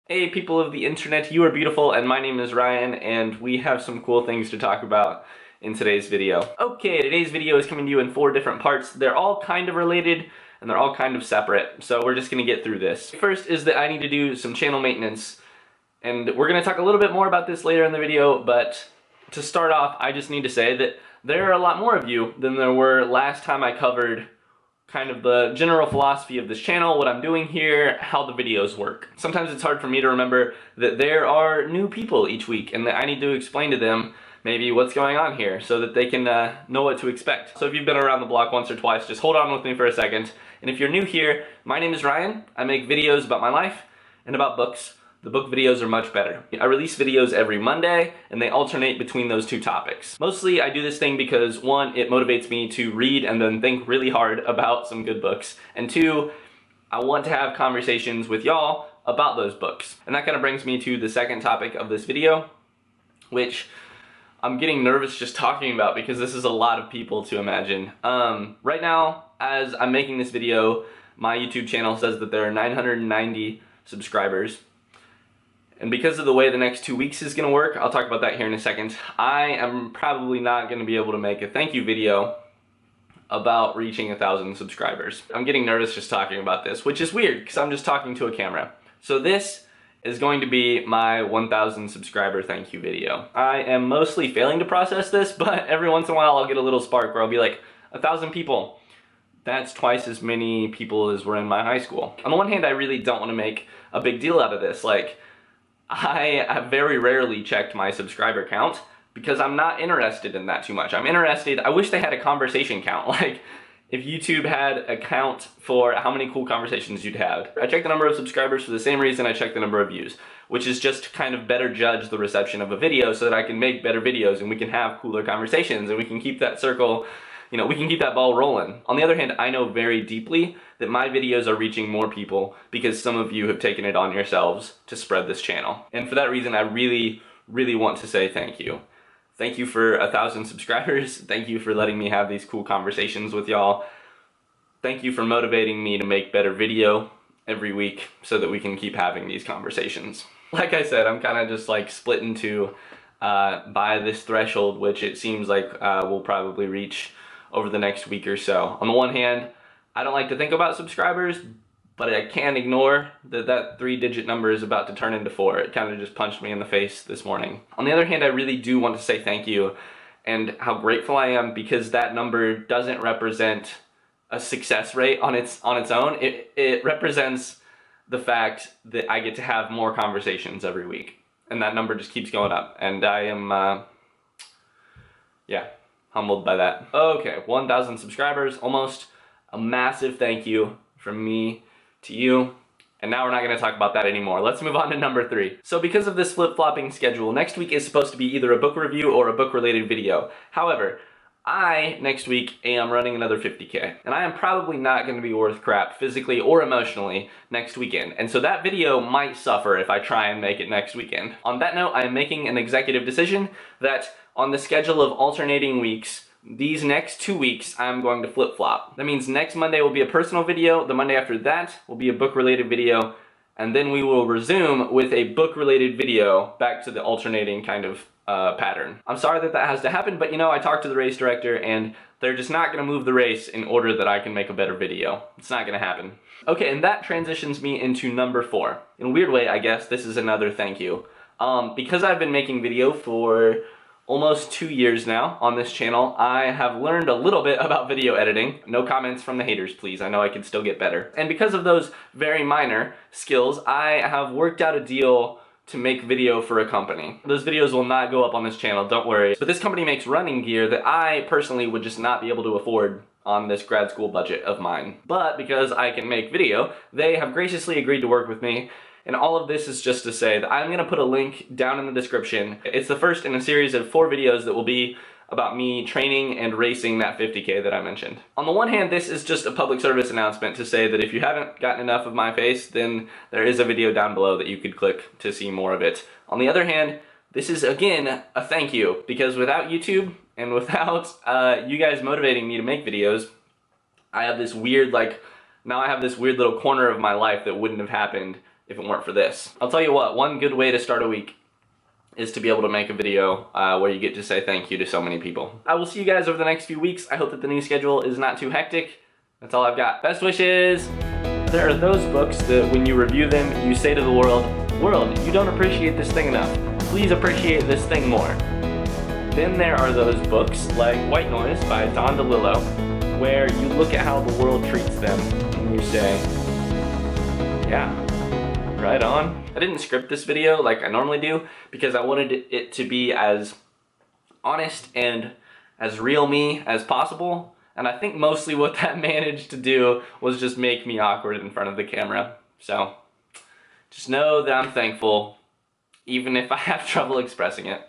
Hey people of the internet, you are beautiful, and my name is Ryan, and we have some cool things to talk about in today's video. Okay, today's video is coming to you in 4 different parts. They're all kind of related, and they're all kind of separate, so we're just gonna get through this. First is that I need to do some channel maintenance, and we're gonna talk a little bit more about this later in the video, but to start off, I just need to say that there are a lot more of you than there were last time I covered kind of the general philosophy of this channel, what I'm doing here, how the videos work. Sometimes it's hard for me to remember that there are new people each week and that I need to explain to them maybe what's going on here so that they can know what to expect. So if you've been around the block once or twice, just hold on with me for a second. And if you're new here, my name is Ryan. I make videos about my life and about books. The book videos are much better. I release videos every Monday, and they alternate between those 2 topics. Mostly, I do this thing because 1, it motivates me to read and then think really hard about some good books, and 2, I want to have conversations with y'all about those books. And that kind of brings me to the second topic of this video, which I'm getting nervous just talking about because this is a lot of people to imagine. Right now, as I'm making this video, my YouTube channel says that there are 990 subscribers. And because of the way the next 2 weeks is going to work, I'll talk about that here in a second, I am probably not going to be able to make a thank you video about reaching 1,000 subscribers. I'm getting nervous just talking about this, which is weird because I'm just talking to a camera. So this is going to be my 1,000 subscriber thank you video. I am mostly failing to process this, but every once in a while I'll get a little spark where I'll be like, 1,000 people. That's twice as many people as were in my high school. On the one hand, I really don't want to make a big deal out of this. Like, I have very rarely checked my subscriber count because I'm not interested in that too much. I wish they had a conversation count. Like, if YouTube had a count for how many cool conversations you'd have. I check the number of subscribers for the same reason I check the number of views, which is just to kind of better judge the reception of a video so that I can make better videos and we can have cooler conversations and we can keep that circle, we can keep that ball rolling. On the other hand, I know very deeply that my videos are reaching more people because some of you have taken it on yourselves to spread this channel. And for that reason, I really, really want to say thank you. Thank you for 1,000 subscribers. Thank you for letting me have these cool conversations with y'all. Thank you for motivating me to make better video every week so that we can keep having these conversations. Like I said, I'm kind of just like split into by this threshold, which it seems like we'll probably reach over the next week or so. On the one hand, I don't like to think about subscribers, but I can't ignore that 3-digit number is about to turn into 4. It kind of just punched me in the face this morning. On the other hand, I really do want to say thank you and how grateful I am because that number doesn't represent a success rate on its own. It represents the fact that I get to have more conversations every week. And that number just keeps going up. And I am, humbled by that. Okay, 1,000 subscribers, almost. A massive thank you from me to you. And now we're not going to talk about that anymore. Let's move on to number 3. So because of this flip-flopping schedule, next week is supposed to be either a book review or a book-related video. However, I, next week, am running another 50K. And I am probably not going to be worth crap physically or emotionally next weekend. And so that video might suffer if I try and make it next weekend. On that note, I am making an executive decision that on the schedule of alternating weeks, these next 2 weeks, I'm going to flip-flop. That means next Monday will be a personal video, the Monday after that will be a book-related video, and then we will resume with a book-related video back to the alternating kind of pattern. I'm sorry that has to happen, but I talked to the race director and they're just not going to move the race in order that I can make a better video. It's not going to happen. Okay, and that transitions me into number 4. In a weird way, I guess, this is another thank you. Because I've been making video for almost 2 years now on this channel, I have learned a little bit about video editing. No comments from the haters, please. I know I can still get better. And because of those very minor skills, I have worked out a deal to make video for a company. Those videos will not go up on this channel, don't worry. But this company makes running gear that I personally would just not be able to afford on this grad school budget of mine. But because I can make video, they have graciously agreed to work with me. And all of this is just to say that I'm going to put a link down in the description. It's the first in a series of 4 videos that will be about me training and racing that 50K that I mentioned. On the one hand, this is just a public service announcement to say that if you haven't gotten enough of my face, then there is a video down below that you could click to see more of it. On the other hand, this is, again, a thank you, because without YouTube and without you guys motivating me to make videos, I have this weird, now I have this weird little corner of my life that wouldn't have happened if it weren't for this. I'll tell you what, one good way to start a week is to be able to make a video where you get to say thank you to so many people. I will see you guys over the next few weeks. I hope that the new schedule is not too hectic. That's all I've got. Best wishes! There are those books that when you review them, you say to the world, you don't appreciate this thing enough. Please appreciate this thing more. Then there are those books like White Noise by Don DeLillo, where you look at how the world treats them and you say, yeah, right on. I didn't script this video like I normally do because I wanted it to be as honest and as real me as possible. And I think mostly what that managed to do was just make me awkward in front of the camera. So just know that I'm thankful, even if I have trouble expressing it.